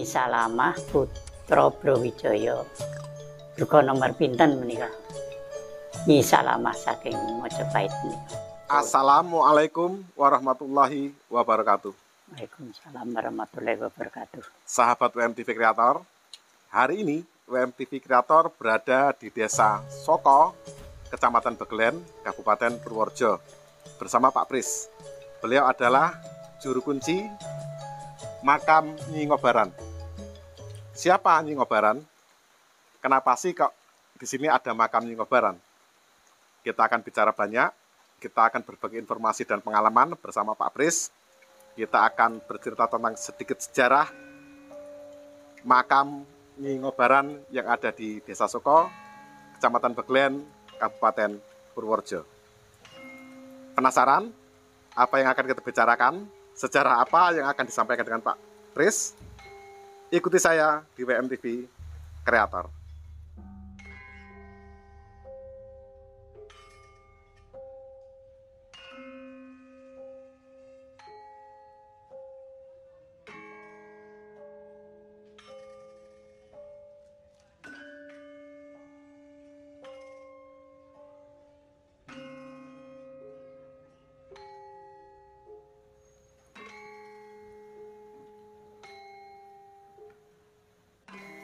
Nyi Salamah putra Brawijaya. Duka nomor pinten menika? Nyi Salamah saking Majapahit menika. Assalamualaikum warahmatullahi wabarakatuh. Waalaikumsalam warahmatullahi wabarakatuh. Sahabat WMTV Kreator, hari ini WMTV Kreator berada di Desa Soko, Kecamatan Begelen, Kabupaten Purworejo, bersama Pak Pris. Beliau adalah juru kunci makam Nyi Ngobaran. Siapa Nyi Ngobaran? Kenapa sih kok di sini ada makam Nyi Ngobaran? Kita akan bicara banyak, kita akan berbagi informasi dan pengalaman bersama Pak Pris. Kita akan bercerita tentang sedikit sejarah makam Nyi Ngobaran yang ada di Desa Soko, Kecamatan Begelen, Kabupaten Purworejo. Penasaran apa yang akan kita bicarakan? Sejarah apa yang akan disampaikan dengan Pak Pris? Ikuti saya di WMTV Kreator.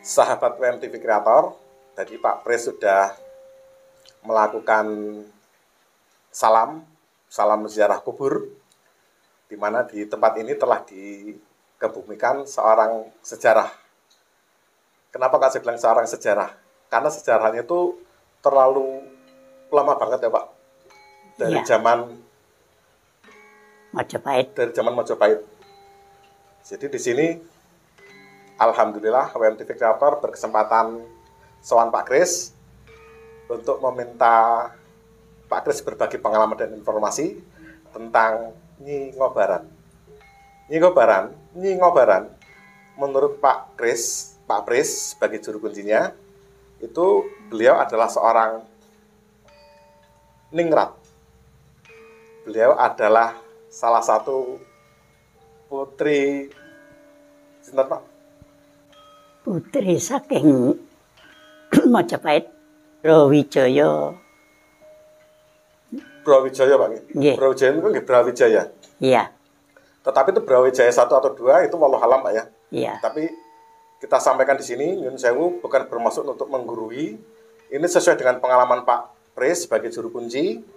Sahabat WMTV Kreator, tadi Pak Pris sudah melakukan salam ziarah kubur, di mana di tempat ini telah dikebumikan seorang sejarah. Kenapa kak saya bilang seorang sejarah? Karena sejarahnya itu terlalu lama banget ya Pak, dari zaman Majapahit. Jadi di sini alhamdulillah WMTV Kreator berkesempatan sowan Pak Kris untuk meminta Pak Kris berbagi pengalaman dan informasi tentang Nyi Ngobaran. Nyi Ngobaran menurut Pak Pris sebagai juru kuncinya, itu beliau adalah seorang ningrat. Beliau adalah salah satu putri Putri saking Majapahit Brawijaya. Brawijaya Pak. Nggih. Brawijaya itu nggih Brawijaya. Iya. Tetapi itu Brawijaya 1 atau 2 itu wallahu alam Pak ya. Iya. Tapi kita sampaikan di sini Nyun Sewu bukan bermaksud untuk menggurui. Ini sesuai dengan pengalaman Pak Pris sebagai juru kunci.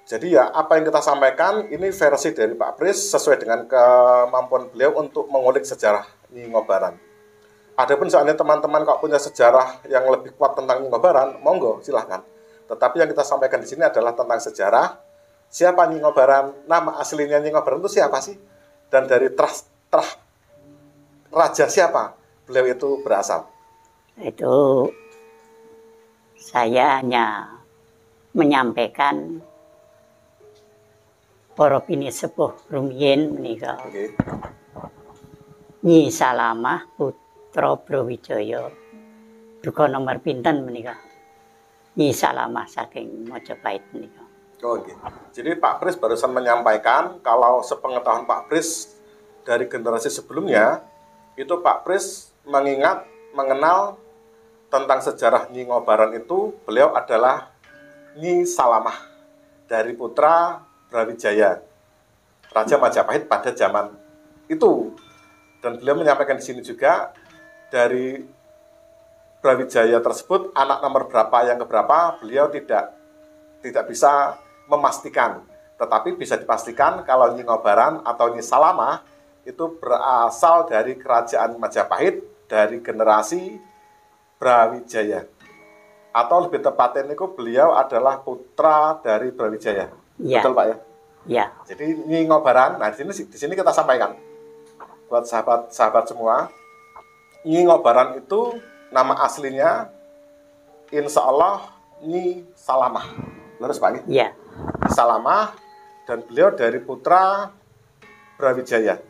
Jadi ya apa yang kita sampaikan ini versi dari Pak Pris sesuai dengan kemampuan beliau untuk mengulik sejarah Nyi Ngobaran. Adapun soalnya teman-teman kok punya sejarah yang lebih kuat tentang Nyi Ngobaran, monggo silahkan. Tetapi yang kita sampaikan di sini adalah tentang sejarah. Siapa Nyi Ngobaran? Nama aslinya Nyi Ngobaran itu siapa sih? Dan dari terah raja siapa beliau itu berasal? Itu saya hanya menyampaikan para pinisepuh rumiyin menika. Okay. Nyi Salamah putra Brawijaya. Duka nomor pinten menika? Nyi Salamah saking Majapahit menika. Oh, okay. Jadi Pak Pris barusan menyampaikan kalau sepengetahuan Pak Pris dari generasi sebelumnya itu Pak Pris mengenal tentang sejarah Nyi Ngobaran itu beliau adalah Nyi Salamah dari putra Brawijaya, Raja Majapahit pada zaman itu. Dan beliau menyampaikan di sini juga dari Brawijaya tersebut anak nomor berapa yang keberapa beliau tidak bisa memastikan. Tetapi bisa dipastikan kalau Nyi Ngobaran atau Nyi Salamah itu berasal dari kerajaan Majapahit dari generasi Brawijaya. Atau lebih tepatnya itu beliau adalah putra dari Brawijaya. Ya. Betul Pak ya? Ya. Jadi Nyi Ngobaran, nah di sini kita sampaikan buat sahabat semua, Nyi Ngobaran itu nama aslinya insya Allah Nyi Salamah. Lurus Pak? Iya. Salamah, dan beliau dari putra Brawijaya.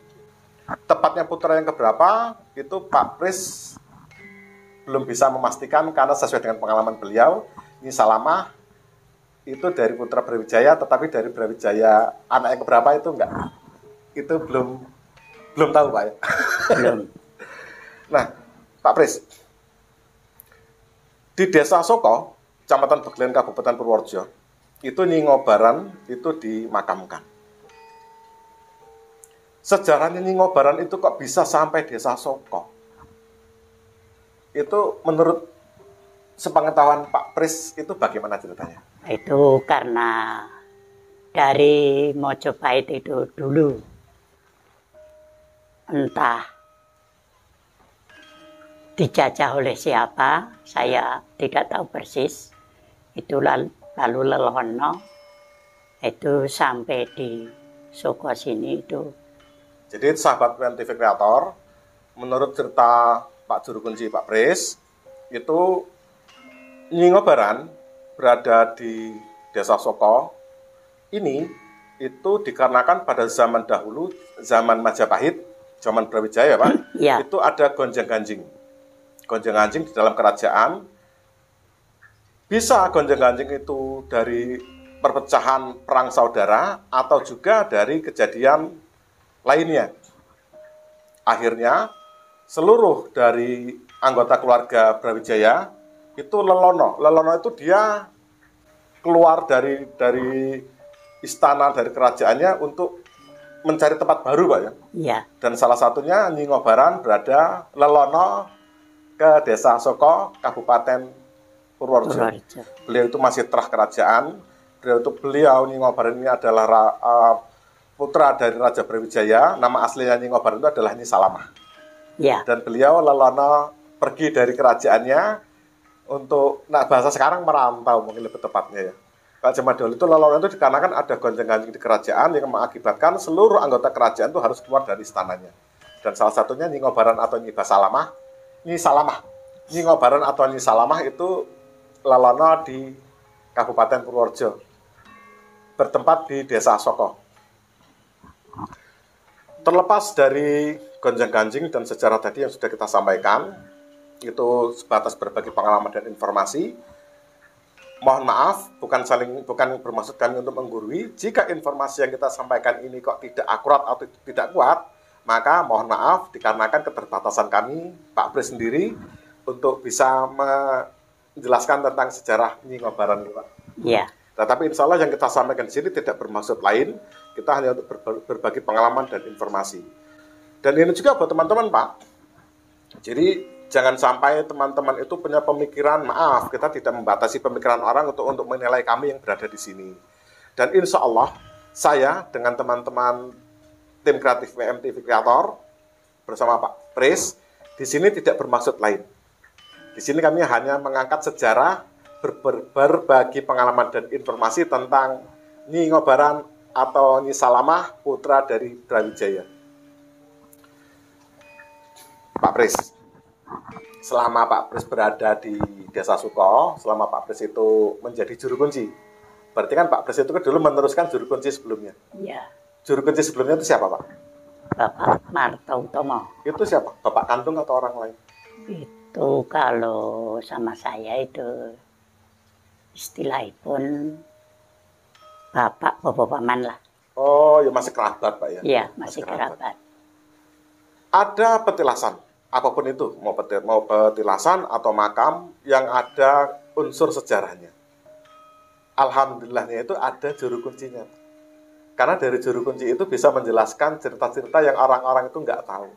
Tepatnya putra yang keberapa itu Pak Pris belum bisa memastikan karena sesuai dengan pengalaman beliau, Nyi Salamah itu dari putra Brawijaya, tetapi dari Brawijaya anak yang keberapa itu enggak. Itu belum Belum tahu Pak ya? Belum. Nah, Pak Pris, di Desa Soko, Kecamatan Beglen, Kabupaten Purworejo, itu Nyi Ngobaran itu dimakamkan. Sejarahnya Nyi Ngobaran itu kok bisa sampai Desa Soko? Itu menurut sepengetahuan Pak Pris itu bagaimana ceritanya? Itu karena dari Mojopahit itu dulu, entah dijajah oleh siapa, saya tidak tahu persis. Itu lalu Lelono itu sampai di Soko sini itu. Jadi sahabat PMTV Kreator, menurut cerita Pak Juru Kunci Pak Pris, itu Nyi Ngobaran berada di Desa Soko ini itu dikarenakan pada zaman dahulu, zaman Majapahit, zaman Brawijaya Pak, Ya. itu ada gonjang-ganjing. Gonjang-ganjing di dalam kerajaan. Bisa gonjang-ganjing itu dari perpecahan perang saudara atau juga dari kejadian lainnya. Akhirnya seluruh dari anggota keluarga Brawijaya itu Lelono. Lelono itu dia keluar dari istana, dari kerajaannya untuk mencari tempat baru Pak ya. Iya. Dan salah satunya Nyi Ngobaran berada Lelono ke Desa Soko, Kabupaten Purworejo. Beliau itu masih terah kerajaan. Beliau Nyi Ngobaran ini adalah putra dari Raja Brawijaya. Nama aslinya Nyi Ngobaran itu adalah Nyi Salamah. Ya. Dan beliau Lelono pergi dari kerajaannya untuk, nah bahasa sekarang merantau mungkin lebih tepatnya ya. Kalau zaman dahulu itu Lelono itu dikarenakan ada gonjang-ganjing di kerajaan yang mengakibatkan seluruh anggota kerajaan itu harus keluar dari istananya. Dan salah satunya Nyi Ngobaran atau Nyi Salamah. Nyi Ngobaran atau Nyi Salamah itu Lelono di Kabupaten Purworejo, bertempat di Desa Soko. Terlepas dari gonjang-ganjing dan sejarah tadi yang sudah kita sampaikan, itu sebatas berbagi pengalaman dan informasi. Mohon maaf, bukan bermaksud kami untuk menggurui. Jika informasi yang kita sampaikan ini kok tidak akurat atau tidak kuat, maka mohon maaf dikarenakan keterbatasan kami, Pak Pris sendiri, untuk bisa menjelaskan tentang sejarah Nyi Ngobaran, Pak. Iya. Tetapi insya Allah yang kita sampaikan di sini tidak bermaksud lain, kita hanya untuk berbagi pengalaman dan informasi. Dan ini juga buat teman-teman, Pak. Jadi jangan sampai teman-teman itu punya pemikiran, maaf, kita tidak membatasi pemikiran orang untuk menilai kami yang berada di sini. Dan insya Allah, saya dengan teman-teman tim kreatif PMTV Kreator bersama Pak Pris, di sini tidak bermaksud lain. Di sini kami hanya mengangkat sejarah, berbagi pengalaman dan informasi tentang Nyi Ngobaran atau Nyi Salamah, putra dari Brawijaya. Pak Pris, selama Pak Pris berada di Desa Soko, selama Pak Pris itu menjadi juru kunci, berarti kan Pak Pris itu dulu meneruskan juru kunci sebelumnya. Iya. Juru kunci sebelumnya itu siapa, Pak? Bapak Martautomo. Itu siapa? Bapak kandung atau orang lain? Itu kalau sama saya itu istilahnya pun bapak paman lah. Oh, ya masih kerabat, Pak ya? Iya, masih kerabat. Ada petilasan, apapun itu, mau petilasan atau makam yang ada unsur sejarahnya. Alhamdulillahnya itu ada juru kuncinya. Karena dari juru kunci itu bisa menjelaskan cerita-cerita yang orang-orang itu nggak tahu.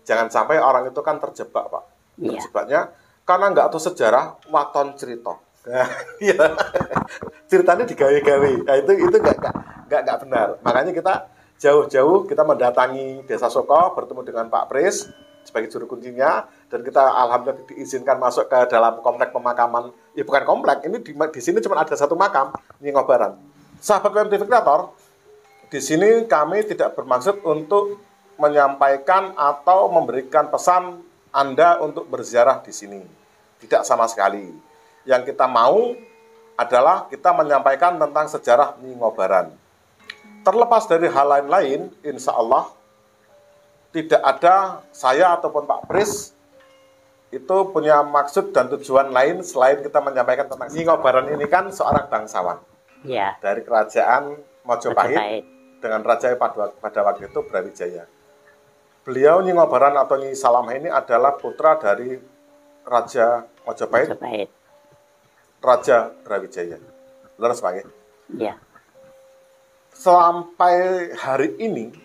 Jangan sampai orang itu kan terjebak, Pak. Iya. Terjebaknya karena nggak tahu sejarah, waton cerita. Iya. Ceritanya digawe-gawe. Nah, itu nggak benar. Makanya kita jauh-jauh kita mendatangi Desa Soko, bertemu dengan Pak Pris sebagai juru kuncinya, dan kita alhamdulillah diizinkan masuk ke dalam komplek pemakaman. Ya bukan komplek, ini di sini cuma ada satu makam, Nyi Ngobaran. Sahabat PMTV Kreator, di sini kami tidak bermaksud untuk menyampaikan atau memberikan pesan Anda untuk berziarah di sini. Tidak sama sekali. Yang kita mau adalah kita menyampaikan tentang sejarah Nyi Ngobaran. Terlepas dari hal lain-lain, insya Allah tidak ada saya ataupun Pak Pris itu punya maksud dan tujuan lain selain kita menyampaikan tentang Nyi Ngobaran ini kan seorang bangsawan. Iya. Dari kerajaan Mojopahit dengan raja pada waktu itu Brawijaya. beliau Nyi Ngobaran atau Nyi Salamah ini adalah putra dari Raja Majapahit, Majapahit. Raja Brawijaya. Leres Pak ya? Ya. Sampai hari ini,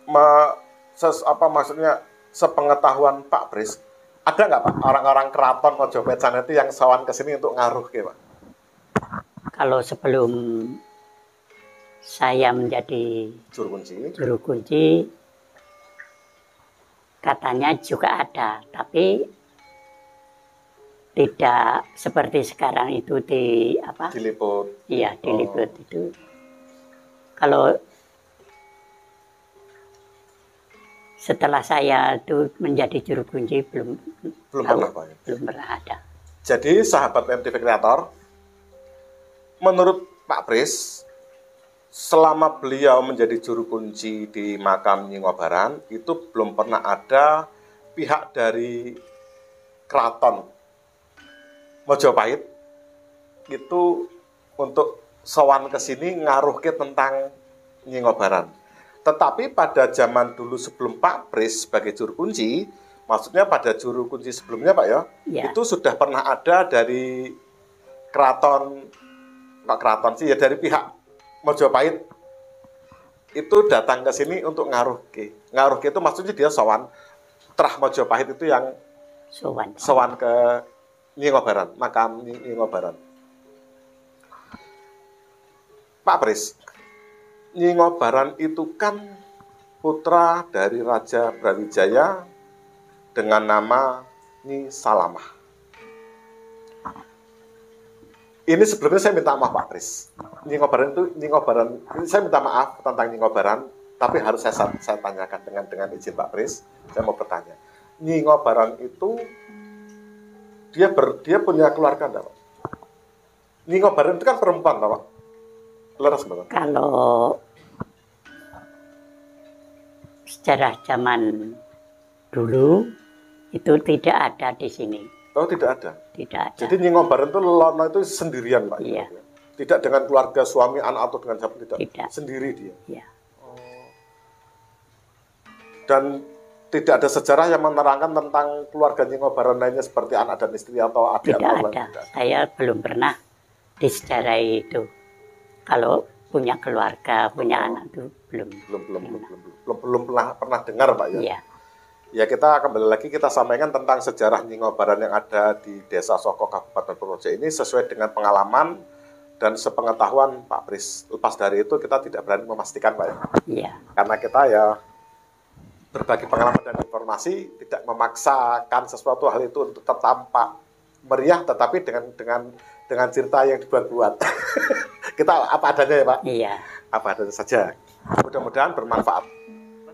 maksudnya sepengetahuan Pak Pris, ada nggak Pak orang-orang keraton Majapahit sana itu yang sawan ke sini untuk ngaruh ke Pak? Kalau sebelum saya menjadi juru kunci, katanya juga ada, tapi tidak seperti sekarang itu diliput. Iya, diliput itu. Kalau setelah saya itu menjadi juru kunci belum pernah Pak ya? Belum pernah ada. Jadi sahabat MTV Kreator, menurut Pak Pris, selama beliau menjadi juru kunci di makam Nyi Ngobaran, itu belum pernah ada pihak dari keraton Majapahit itu untuk sowan ke sini ngaruh ke tentang Nyi Ngobaran. Tetapi pada zaman dulu sebelum Pak Pris sebagai juru kunci, maksudnya pada juru kunci sebelumnya Pak ya, itu sudah pernah ada dari dari pihak Majapahit itu datang ke sini untuk ngaruh ke itu maksudnya dia sowan Trah Majapahit itu yang sowan ke Nyi Ngobaran, makam Nyi Ngobaran. Pak Pris, Nyi Ngobaran itu kan putra dari Raja Brawijaya dengan nama Nyi Salamah. Ini sebelumnya saya minta maaf Pak Pris. Nyi Ngobaran, saya minta maaf tentang Nyi Ngobaran, tapi harus saya tanyakan dengan izin Pak Pris. Saya mau bertanya, Nyi Ngobaran itu dia punya keluarga enggak, Pak? Nyi Ngobaran itu kan perempuan, Pak. Leres banget. Kalau sejarah zaman dulu itu tidak ada di sini. Oh, tidak ada? Tidak ada. Jadi Nyi Ngobaran itu Lelono itu sendirian, Pak? Iya. Tidak dengan keluarga, suami, anak, atau dengan siapa? Tidak. Sendiri dia? Iya. Oh. Dan tidak ada sejarah yang menerangkan tentang keluarga Nyi Ngobaran lainnya seperti anak dan istri atau adik atau tidak ada. Saya belum pernah disejarai itu. Kalau punya keluarga, punya anak itu belum pernah dengar Pak ya. Iya. Ya kita kembali lagi kita sampaikan tentang sejarah Nyi Ngobaran yang ada di Desa Soko Kabupaten Purworejo ini sesuai dengan pengalaman dan sepengetahuan Pak Pris. Lepas dari itu kita tidak berani memastikan Pak ya. Iya. Karena kita ya berbagi pengalaman dan informasi, tidak memaksakan sesuatu hal itu untuk tampak meriah, tetapi dengan cerita yang dibuat-buat. Kita apa adanya ya Pak? Iya. Apa adanya saja. Mudah-mudahan bermanfaat.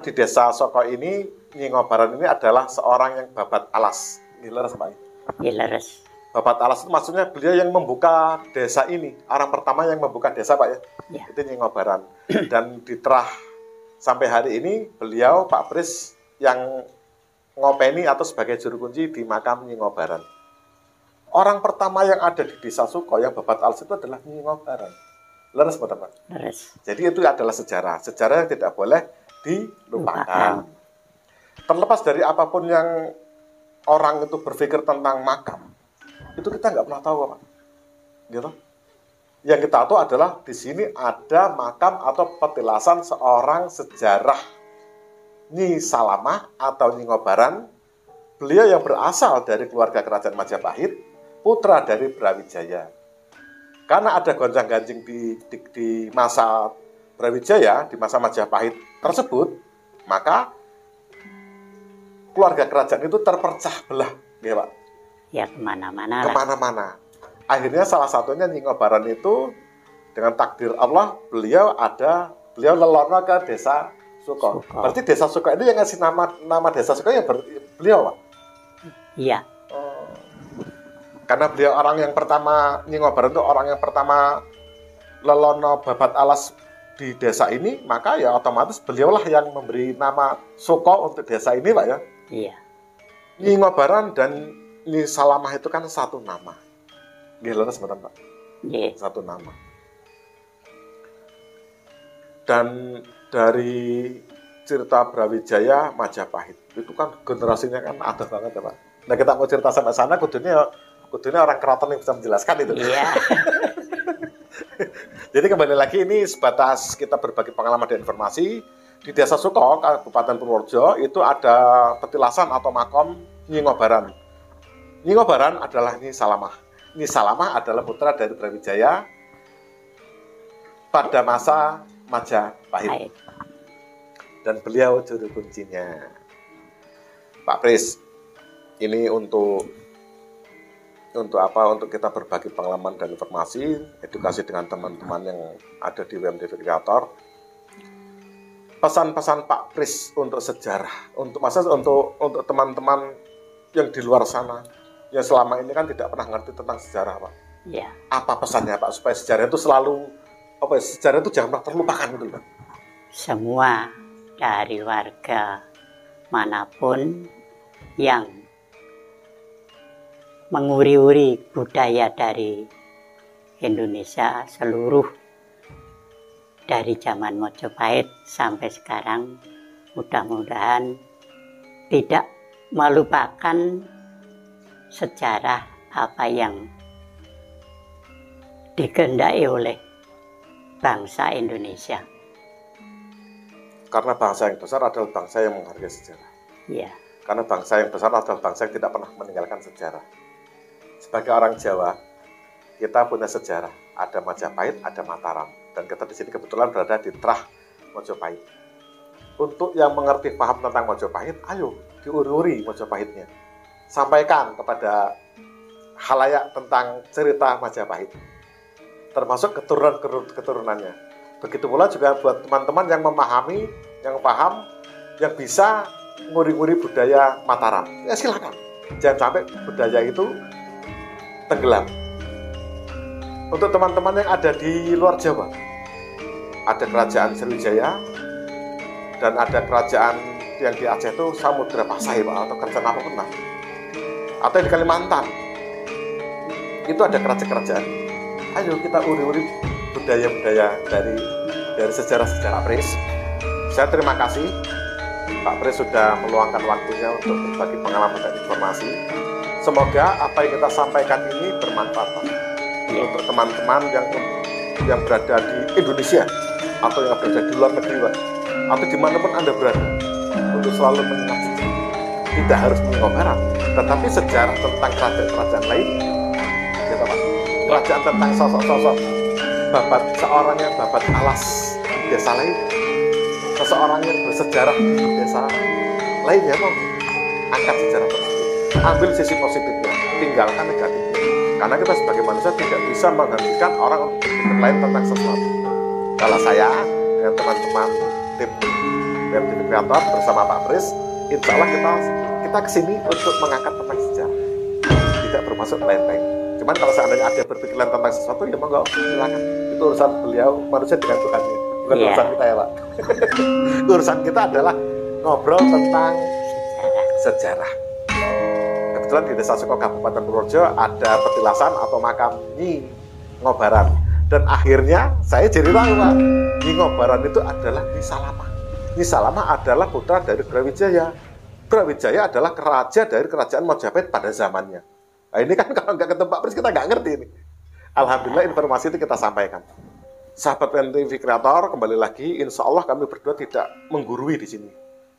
Di Desa Soko ini, Nyi Ngobaran ini adalah seorang yang babat alas. Leres Pak? Leres. Babat alas itu maksudnya beliau yang membuka desa ini. Orang pertama yang membuka desa Pak ya? Iya. Itu Nyi Ngobaran. Dan diterah sampai hari ini beliau Pak Pris yang ngopeni atau sebagai juru kunci di makam Nyi Ngobaran. Orang pertama yang ada di Desa Suko yang babat alas itu adalah Nyi Ngobaran. Leres betul Pak? Leres. Jadi itu adalah sejarah yang tidak boleh dilupakan. Terlepas dari apapun yang orang itu berpikir tentang makam, itu kita nggak pernah tahu Pak. Gitu. Yang kita tahu adalah di sini ada makam atau petilasan seorang sejarah Nyi Salamah atau Nyi Ngobaran. Beliau yang berasal dari keluarga kerajaan Majapahit, putra dari Brawijaya. Karena ada gonjang-ganjing di masa Brawijaya, di masa Majapahit tersebut, maka keluarga kerajaan itu terpecah belah, ya Pak. Ya kemana-mana. Kemana-mana. Akhirnya salah satunya Nyi Ngobaran itu dengan takdir Allah beliau lelono ke Desa Suko. Berarti Desa Suko ini yang ngasih nama Desa Suko ya beliau Pak? Iya. Karena beliau orang yang pertama, Nyi Ngobaran itu orang yang pertama lelono babat alas di desa ini, maka ya otomatis beliaulah yang memberi nama Suko untuk desa ini Pak ya? Iya. Nyi Ngobaran dan Nyi Salamah itu kan satu nama. Gila sebentar Pak? Iya. Satu nama. Dan dari cerita Brawijaya Majapahit. Itu kan generasinya kan ada banget ya Pak. Nah kita mau cerita sampai sana, kudunya orang keraton yang bisa menjelaskan itu. Iya. Jadi kembali lagi ini sebatas kita berbagi pengalaman dan informasi. Di Desa Suko, Kabupaten Purworejo, itu ada petilasan atau makom Nyi Ngobaran. Nyi Ngobaran adalah Nyi Salamah. Nyi Salamah adalah putra dari Brawijaya pada masa Majapahit. Dan beliau juru kuncinya. Pak Pris, ini untuk apa? Untuk kita berbagi pengalaman dan informasi, edukasi dengan teman-teman yang ada di WMTV Kreator. Pesan-pesan Pak Pris untuk sejarah, untuk teman-teman yang di luar sana, yang selama ini kan tidak pernah ngerti tentang sejarah, Pak. Iya. Apa pesannya, Pak, supaya sejarah itu selalu, sejarah itu jangan pernah terlupakan gitu, Pak. Semua dari warga manapun yang menguri-uri budaya dari Indonesia seluruh dari zaman Majapahit sampai sekarang, mudah-mudahan tidak melupakan sejarah apa yang dikehendaki oleh bangsa Indonesia. Karena bangsa yang besar adalah bangsa yang menghargai sejarah. Iya. Karena bangsa yang besar adalah bangsa yang tidak pernah meninggalkan sejarah. Sebagai orang Jawa, kita punya sejarah. Ada Majapahit, ada Mataram. Dan kita di sini kebetulan berada di Trah Majapahit. Untuk yang mengerti paham tentang Majapahit, ayo diuri-uri Majapahitnya. Sampaikan kepada khalayak tentang cerita Majapahit, termasuk keturunan-keturunannya. Begitu pula juga buat teman-teman yang memahami, yang paham, yang bisa nguri-nguri budaya Mataram. Ya silakan. Jangan sampai budaya itu tenggelam. Untuk teman-teman yang ada di luar Jawa, ada kerajaan Sriwijaya dan ada kerajaan yang di Aceh itu Samudra Pasai, Pak, atau kerajaan apa pun, atau di Kalimantan itu ada kerajaan-kerajaan. Ayo kita uri-uri budaya-budaya dari sejarah-sejarah. Pris, saya terima kasih Pak Pris sudah meluangkan waktunya untuk berbagi pengalaman dan informasi. Semoga apa yang kita sampaikan ini bermanfaat, Pak, untuk teman-teman yang berada di Indonesia atau yang berada di luar negeri, Pak, atau dimanapun Anda berada, untuk selalu mengingat sejarah. Tidak harus mengobarat, tetapi sejarah tentang kerajaan-kerajaan lain, gitu, Pak. Kerajaan tentang sosok-sosok seorang yang babat alas di desa lain, seseorang yang bersejarah di desa lainnya, Pak. Angkat sejarah tersebut, ambil sisi positifnya, tinggalkan negatifnya. Karena kita sebagai manusia tidak bisa menghentikan orang untuk berpikir lain tentang sesuatu. Kalau saya dengan teman-teman tim WMTV Kreator bersama Pak Pris, insya Allah kita kesini untuk mengangkat tentang sejarah, tidak bermaksud lain-lain. Cuman kalau seandainya ada berpikiran tentang sesuatu, ya monggo silakan. Itu urusan beliau, manusia dengan Tuhannya, bukan urusan kita ya, Pak. Urusan kita adalah ngobrol tentang sejarah. Kebetulan di Desa Suko Kabupaten Purworejo ada petilasan atau makam Nyi Ngobaran. Dan akhirnya saya jadi tahu, Pak, Nyi Ngobaran itu adalah Nyi Salamah. Nyi Salamah adalah putra dari Brawijaya. Brawijaya adalah raja dari kerajaan Majapahit pada zamannya. Nah ini kan kalau nggak ketemu Pak Pris kita nggak ngerti ini. Alhamdulillah informasi itu kita sampaikan. Sahabat WMTV Kreator, kembali lagi, insya Allah kami berdua tidak menggurui di sini.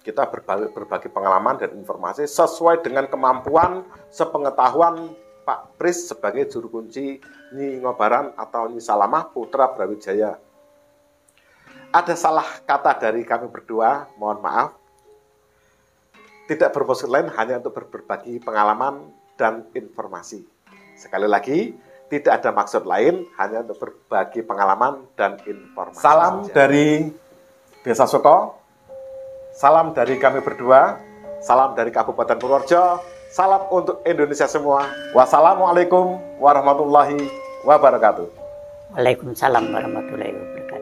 Kita berbagi pengalaman dan informasi sesuai dengan kemampuan, sepengetahuan Pak Pris sebagai juru kunci Nyi Ngobaran atau Nyi Salamah putra Brawijaya. Ada salah kata dari kami berdua, mohon maaf. Tidak bermaksud lain, hanya untuk berbagi pengalaman dan informasi. Sekali lagi, tidak ada maksud lain, hanya untuk berbagi pengalaman dan informasi. Salam dari Desa Suko. Salam dari kami berdua, salam dari Kabupaten Purworejo, salam untuk Indonesia semua. Wassalamualaikum warahmatullahi wabarakatuh. Waalaikumsalam warahmatullahi wabarakatuh.